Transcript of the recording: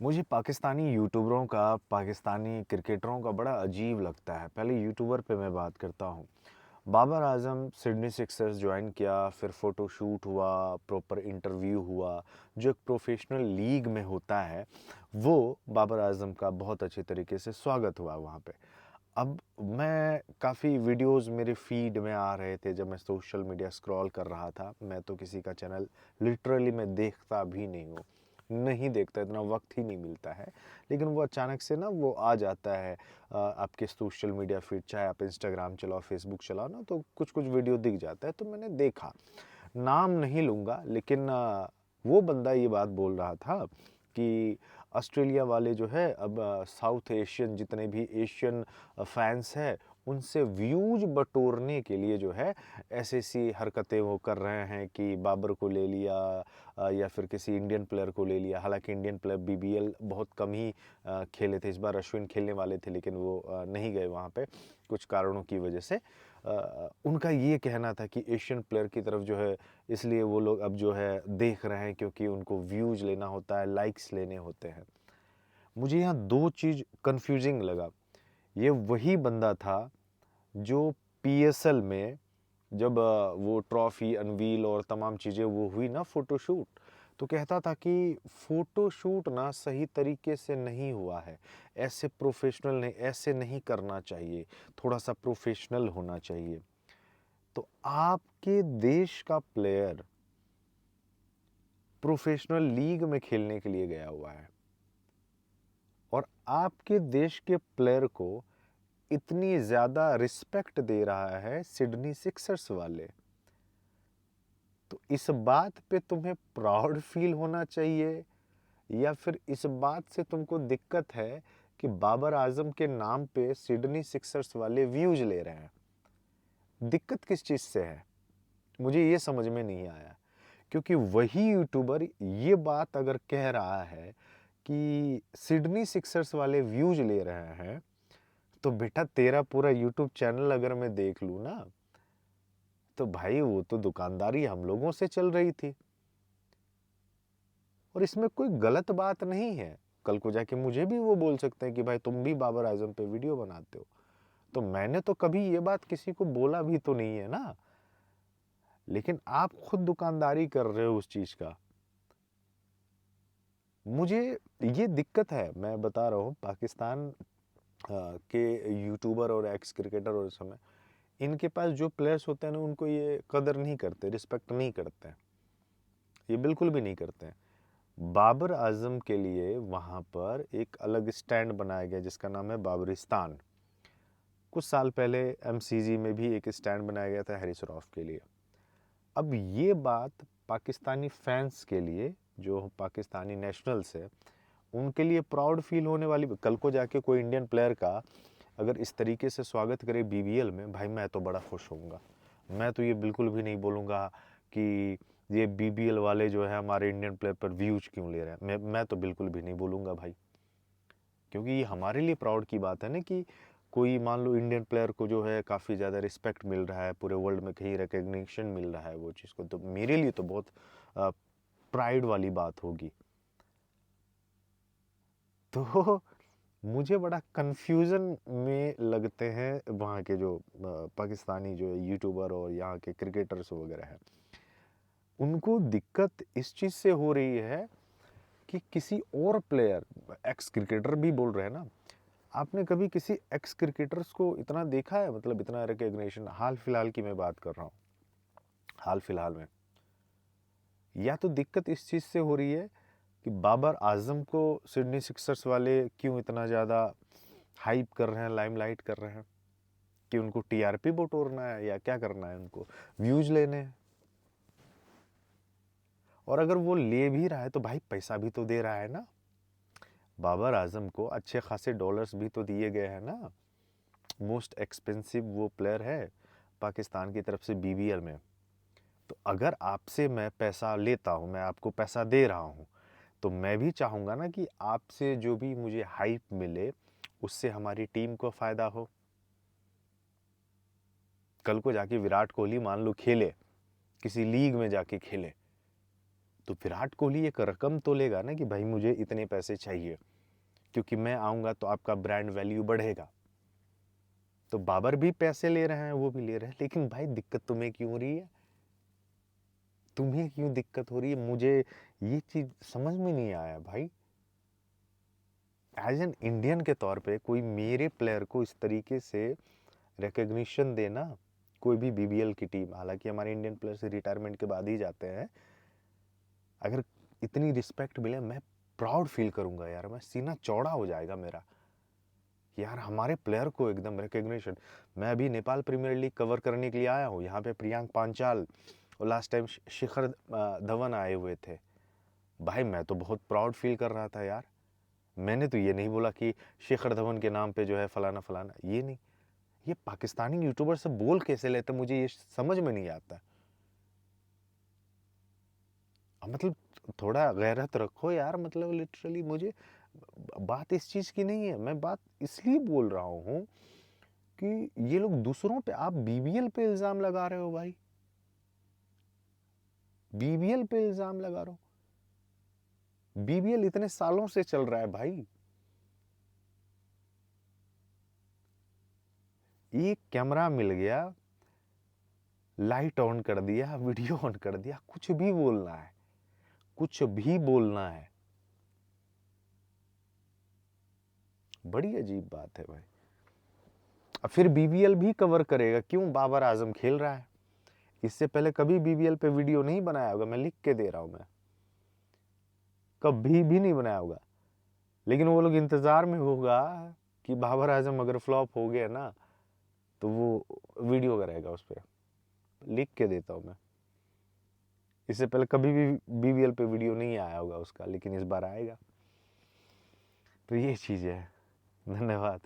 मुझे पाकिस्तानी यूट्यूबरों का, पाकिस्तानी क्रिकेटरों का बड़ा अजीब लगता है। पहले यूट्यूबर पे मैं बात करता हूँ। बाबर आज़म सिडनी सिक्सर्स ज्वाइन किया, फिर फ़ोटो शूट हुआ, प्रॉपर इंटरव्यू हुआ, जो एक प्रोफेशनल लीग में होता है, वो बाबर आज़म का बहुत अच्छे तरीके से स्वागत हुआ वहाँ पे। अब मैं काफ़ी वीडियोज़ मेरे फ़ीड में आ रहे थे जब मैं सोशल मीडिया स्क्रॉल कर रहा था। मैं तो किसी का चैनल लिटरली मैं देखता भी नहीं हूँ। नहीं देखता, इतना वक्त ही नहीं मिलता है। लेकिन वो अचानक से ना वो आ जाता है आपके सोशल मीडिया फीड, चाहे आप इंस्टाग्राम चलाओ, फेसबुक चलाओ ना, तो कुछ-कुछ वीडियो दिख जाता है, तो मैंने देखा। नाम नहीं लूँगा, लेकिन वो बंदा ये बात बोल रहा था कि ऑस्ट्रेलिया वाले जो है अब साउथ एशियन जितने भी एशियन फैंस हैं, उनसे व्यूज़ बटोरने के लिए जो है ऐसी-ऐसी हरकतें वो कर रहे हैं कि बाबर को ले लिया या फिर किसी इंडियन प्लेयर को ले लिया। हालाँकि इंडियन प्लेयर बीबीएल बहुत कम ही खेले थे। इस बार अश्विन खेलने वाले थे, लेकिन वो नहीं गए वहाँ पे कुछ कारणों की वजह से। उनका ये कहना था कि एशियन प्लेयर की तरफ जो है इसलिए वो लोग अब जो है देख रहे हैं, क्योंकि उनको व्यूज़ लेना होता है, लाइक्स लेने होते हैं। मुझे यहाँ 2 चीज़ कन्फ्यूज़िंग लगा। ये वही बंदा था जो पीएसएल में जब वो ट्रॉफ़ी अनवील और तमाम चीज़ें वो हुई ना फ़ोटोशूट, तो कहता था कि फ़ोटोशूट ना सही तरीके से नहीं हुआ है। ऐसे प्रोफ़ेशनल नहीं, ऐसे नहीं करना चाहिए, थोड़ा-सा प्रोफ़ेशनल होना चाहिए। तो आपके देश का प्लेयर प्रोफ़ेशनल लीग में खेलने के लिए गया हुआ है और आपके देश के प्लेयर को इतनी ज़्यादा रिस्पेक्ट दे रहा है सिडनी सिक्सर्स वाले। तो इस बात पे तुम्हें प्राउड फ़ील होना चाहिए या फिर इस बात से तुमको दिक्कत है कि बाबर आज़म के नाम पे सिडनी सिक्सर्स वाले व्यूज़ ले रहे हैं? दिक्कत किस चीज़ से है? मुझे ये समझ में नहीं आया। क्योंकि वही यूट्यूबर ये बात अगर कह रहा है कि सिडनी सिक्सर्स वाले व्यूज ले रहे हैं, तो बेटा तेरा पूरा यूट्यूब चैनल अगर मैं देख लूँ ना, तो भाई वो तो दुकानदारी हम लोगों से चल रही थी और इसमें कोई गलत बात नहीं है। कल को जाके मुझे भी वो बोल सकते हैं कि भाई तुम भी बाबर आज़म पे वीडियो बनाते हो। तो मैंने तो कभी ये बात किसी को बोला भी तो नहीं है ना, लेकिन आप खुद दुकानदारी कर रहे हो उस चीज़ का। मुझे ये दिक्कत है, मैं बता रहा हूँ पाकिस्तान के यूट्यूबर और एक्स क्रिकेटर और इस समय इनके पास जो प्लेयर्स होते हैं ना, उनको ये कदर नहीं करते, रिस्पेक्ट नहीं करते हैं, ये बिल्कुल भी नहीं करते हैं। बाबर आजम के लिए वहाँ पर एक अलग स्टैंड बनाया गया जिसका नाम है बाबरिस्तान। कुछ साल पहले एमसीजी में भी एक स्टैंड बनाया गया था हैरिस रॉफ के लिए। अब ये बात पाकिस्तानी फैंस के लिए, जो पाकिस्तानी नेशनल्स है, उनके लिए प्राउड फील होने वाली। कल को जाके कोई इंडियन प्लेयर का अगर इस तरीके से स्वागत करे बीबीएल में, भाई मैं तो बड़ा खुश होऊंगा। मैं तो ये बिल्कुल भी नहीं बोलूँगा कि ये बीबीएल वाले जो है हमारे इंडियन प्लेयर पर व्यूज क्यों ले रहे हैं। मैं तो बिल्कुल भी नहीं बोलूँगा भाई, क्योंकि ये हमारे लिए प्राउड की बात है ना कि कोई मान लो इंडियन प्लेयर को जो है काफ़ी ज़्यादा रिस्पेक्ट मिल रहा है, पूरे वर्ल्ड में कहीं रिकग्निशन मिल रहा है वो चीज़ को, तो मेरे लिए तो बहुत प्राइड वाली बात होगी। तो मुझे बड़ा कन्फ्यूज़न में लगते हैं वहाँ के जो पाकिस्तानी जो यूट्यूबर और यहाँ के क्रिकेटर्स वगैरह हैं। उनको दिक्कत इस चीज़ से हो रही है कि किसी और प्लेयर, एक्स क्रिकेटर भी बोल रहे हैं ना, आपने कभी किसी एक्स क्रिकेटर्स को इतना देखा है, मतलब इतना रिकग्निशन? हाल फिलहाल की मैं बात कर रहा हूँ, हाल फिलहाल में। या तो दिक्कत इस चीज़ से हो रही है कि बाबर आजम को सिडनी सिक्सर्स वाले क्यों इतना ज़्यादा हाइप कर रहे हैं, लाइमलाइट कर रहे हैं, कि उनको टीआरपी बटोरना है या क्या करना है, उनको व्यूज लेने हैं। और अगर वो ले भी रहा है तो भाई पैसा भी तो दे रहा है ना। बाबर आजम को अच्छे खासे डॉलर्स भी तो दिए गए हैं ना। मोस्ट एक्सपेंसिव वो प्लेयर है पाकिस्तान की तरफ से बीबीएल में। तो अगर आपसे मैं पैसा लेता हूँ, मैं आपको पैसा दे रहा हूँ, तो मैं भी चाहूँगा ना कि आपसे जो भी मुझे हाइप मिले, उससे हमारी टीम को फ़ायदा हो। कल को जाके विराट कोहली मान लो खेले, किसी लीग में जाके खेले, तो विराट कोहली एक रकम तो लेगा ना कि भाई मुझे इतने पैसे चाहिए, क्योंकि मैं आऊँगा तो आपका ब्रांड वैल्यू बढ़ेगा। तो बाबर भी पैसे ले रहे हैं, वो भी ले रहे हैं, लेकिन भाई दिक्कत तुम्हें क्यों हो रही है? तुम्हें क्यों दिक्कत हो रही है? मुझे ये चीज़ समझ में नहीं आया भाई। एज एन इंडियन के तौर पे कोई मेरे प्लेयर को इस तरीके से रिकग्निशन देना, कोई भी बीबीएल की टीम, हालांकि हमारे इंडियन प्लेयर्स रिटायरमेंट के बाद ही जाते हैं, अगर इतनी रिस्पेक्ट मिले मैं प्राउड फील करूंगा यार, मैं सीना चौड़ा हो जाएगा मेरा, यार हमारे प्लेयर को एकदम रिकग्निशन। मैं अभी नेपाल प्रीमियर लीग कवर करने के लिए आया हूँ, यहाँ पे प्रियांक पांचाल और लास्ट टाइम शिखर धवन आए हुए थे। भाई मैं तो बहुत प्राउड फील कर रहा था यार। मैंने तो ये नहीं बोला कि शिखर धवन के नाम पे जो है फलाना फलाना, ये नहीं। ये पाकिस्तानी यूट्यूबर से बोल कैसे लेते, मुझे ये समझ में नहीं आता। मतलब थोड़ा गैरत रखो यार, मतलब लिटरली मुझे बात इस चीज की नहीं है, मैं बात इसलिए बोल रहा हूँ कि ये लोग दूसरों पे, आप बीबीएल पे इल्जाम लगा रहे हो भाई, बीबीएल पे इल्जाम लगा रहे हो। बीबीएल इतने सालों से चल रहा है भाई, एक कैमरा मिल गया, लाइट ऑन कर दिया, वीडियो ऑन कर दिया, कुछ भी बोलना है, कुछ भी बोलना है। बड़ी अजीब बात है भाई। अब फिर बीबीएल भी कवर करेगा क्यों? बाबर आजम खेल रहा है, इससे पहले कभी बीबीएल पे वीडियो नहीं बनाया होगा, मैं लिख के दे रहा हूं, मैं कभी भी नहीं बनाया होगा। लेकिन वो लोग इंतजार में होगा कि बाबर आजम अगर फ्लॉप हो गया ना तो वो वीडियो करेगा उस पर, लिख के देता हूं मैं। इससे पहले कभी भी बीबीएल पे वीडियो नहीं आया होगा उसका, लेकिन इस बार आएगा। तो ये चीज़ है। धन्यवाद।